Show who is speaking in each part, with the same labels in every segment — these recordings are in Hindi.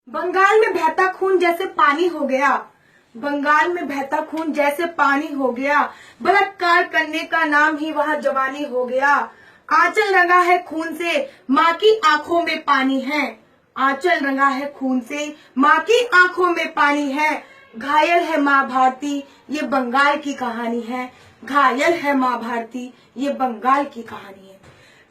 Speaker 1: बंगाल में बहता खून जैसे पानी हो गया, बंगाल में बहता खून जैसे पानी हो गया, बलात्कार करने का नाम ही वहाँ जवानी हो गया। आंचल रंगा है खून से, माँ की आंखों में पानी है। आंचल रंगा है खून से, माँ की आंखों में पानी है। घायल है माँ भारती, ये बंगाल की कहानी है। घायल है माँ भारती, ये बंगाल की कहानी है।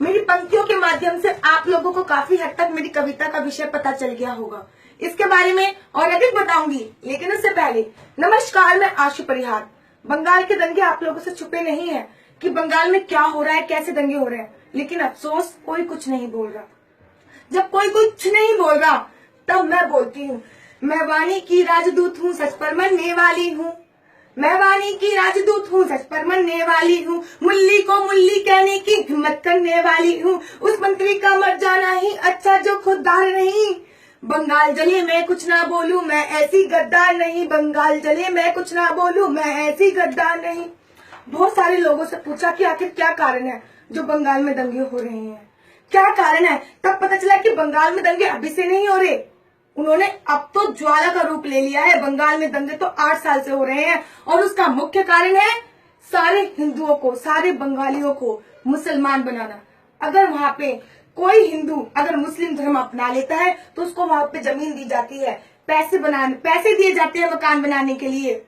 Speaker 1: मेरी पंक्तियों के माध्यम से आप लोगों को काफी हद तक मेरी कविता का विषय पता चल गया होगा। इसके बारे में और अधिक बताऊंगी, लेकिन उससे पहले नमस्कार, मैं आशु परिहार। बंगाल के दंगे आप लोगों से छुपे नहीं है कि बंगाल में क्या हो रहा है, कैसे दंगे हो रहे हैं, लेकिन अफसोस कोई कुछ नहीं बोल रहा। जब कोई कुछ नहीं बोल रहा तब मैं बोलती हूँ। मैं वाणी की राजदूत हूँ, सच पर मरने वाली हूँ। मैं वाणी की राजदूत हूँ, सच पर मरने वाली हूँ। मुल्ली को मुल्ली कहने की हिम्मत करने वाली हूँ। उस मंत्री का मर जाना ही अच्छा जो खुददार नहीं। बंगाल जले मैं कुछ ना बोलूं, मैं ऐसी गद्दार नहीं। बंगाल जले मैं कुछ ना बोलूं, मैं ऐसी गद्दार नहीं। बहुत सारे लोगों से पूछा कि आखिर क्या कारण है जो बंगाल में दंगे हो रहे हैं, क्या कारण है। तब पता चला कि बंगाल में दंगे अभी से नहीं हो रहे, उन्होंने अब तो ज्वाला का रूप ले लिया है। बंगाल में दंगे तो 8 साल से हो रहे हैं और उसका मुख्य कारण है सारे हिंदुओं को, सारे बंगालियों को मुसलमान बनाना। अगर वहां पे कोई हिंदू अगर मुस्लिम धर्म अपना लेता है तो उसको वहां पे जमीन दी जाती है, पैसे दिए जाते हैं मकान बनाने के लिए।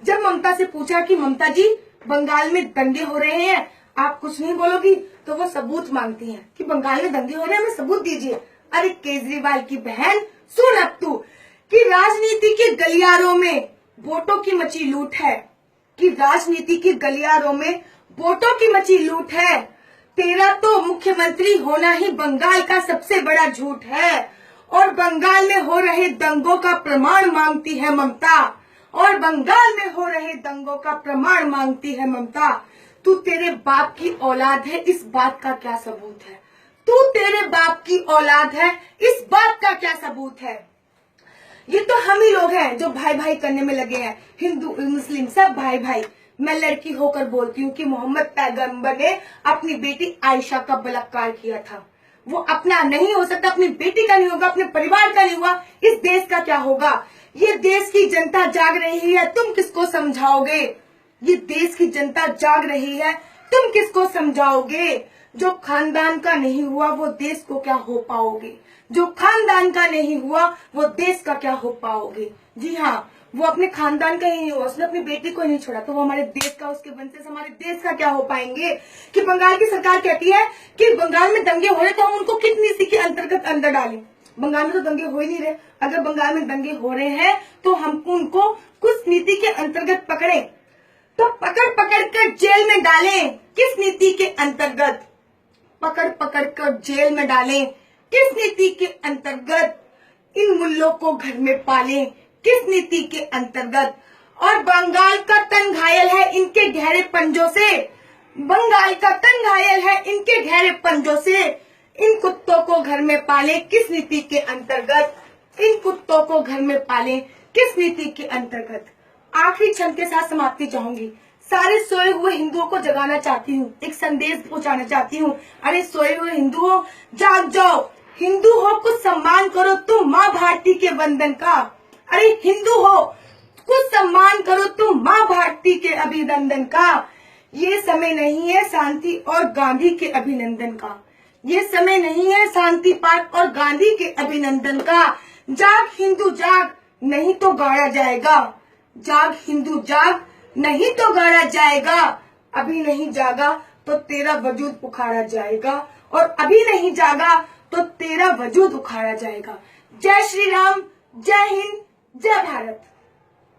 Speaker 1: जब ममता से पूछा कि ममता जी बंगाल में दंगे हो रहे हैं, आप कुछ नहीं बोलोगी, तो वो सबूत मांगती हैं कि बंगाल में दंगे हो रहे हैं, हमें सबूत दीजिए। अरे केजरीवाल की बहन, सुन अब तू कि राजनीति के गलियारों में वोटों की मची लूट है, कि राजनीति के गलियारों में वोटों की मची लूट है। तेरा तो मुख्यमंत्री होना ही बंगाल का सबसे बड़ा झूठ है, और बंगाल में हो रहे दंगों का प्रमाण मांगती है ममता, और बंगाल में हो रहे दंगों का प्रमाण मांगती है ममता। तू तेरे बाप की औलाद है, इस बात का क्या सबूत है। तू तेरे बाप की औलाद है, इस बात का क्या सबूत है। ये तो हम ही लोग हैं जो भाई भाई करने में लगे हैं, हिंदू मुस्लिम सब भाई भाई। मैं लड़की होकर बोलती हूँ कि मोहम्मद पैगंबर ने अपनी बेटी आयशा का बलात्कार किया था। वो अपना नहीं हो सकता, अपनी बेटी का नहीं होगा, अपने परिवार का नहीं हुआ, इस देश का क्या होगा। ये देश की जनता जाग रही है, तुम किसको समझाओगे। ये देश की जनता जाग रही है, तुम किसको समझाओगे। जो खानदान का नहीं हुआ वो देश को क्या हो पाओगे। जो खानदान का नहीं हुआ वो देश का क्या हो पाओगे। जी हाँ, वो अपने खानदान का ही नहीं हुआ, उसने अपनी बेटी को नहीं छोड़ा, तो वो हमारे देश का, उसके वंशज हमारे देश का क्या हो पाएंगे। कि बंगाल की सरकार कहती है कि बंगाल में दंगे हो रहे तो हम उनको किस नीति के अंतर्गत अंदर डालें। बंगाल में तो दंगे हो ही नहीं रहे। अगर बंगाल में दंगे हो रहे हैं तो हम उनको कुछ नीति के अंतर्गत पकड़े, तो पकड़ पकड़ कर जेल में डालें। किस नीति के अंतर्गत पकड़ पकड़ कर जेल में डालें, किस नीति के अंतर्गत इन मुल्लों को घर में पालें, किस नीति के अंतर्गत। और बंगाल का तन घायल है इनके गहरे पंजों से, बंगाल का तन घायल है इनके गहरे पंजों से। इन कुत्तों को घर में पालें, किस नीति के अंतर्गत। इन कुत्तों को घर में पालें, किस नीति के अंतर्गत। आखिरी क्षण के साथ समाप्ति चाहूंगी। सारे सोए हुए हिंदुओं को जगाना चाहती हूँ, एक संदेश पहुंचाना चाहती हूँ। अरे सोए हुए हिंदुओं, जाग जाओ। हिंदू हो कुछ सम्मान करो तुम माँ भारती के वंदन का। अरे हिंदू हो कुछ सम्मान करो तुम माँ भारती के अभिनंदन का। ये समय नहीं है शांति और गांधी के अभिनंदन का। ये समय नहीं है शांति पार्क और गांधी के अभिनंदन का। जाग हिंदू जाग, नहीं तो गाड़ा जाएगा। जाग हिंदू जाग, नहीं तो गाड़ा जाएगा। अभी नहीं जागा तो तेरा वजूद उखाड़ा जाएगा, और अभी नहीं जागा तो तेरा वजूद उखाड़ा जाएगा। जय श्री राम, जय हिंद, जय भारत।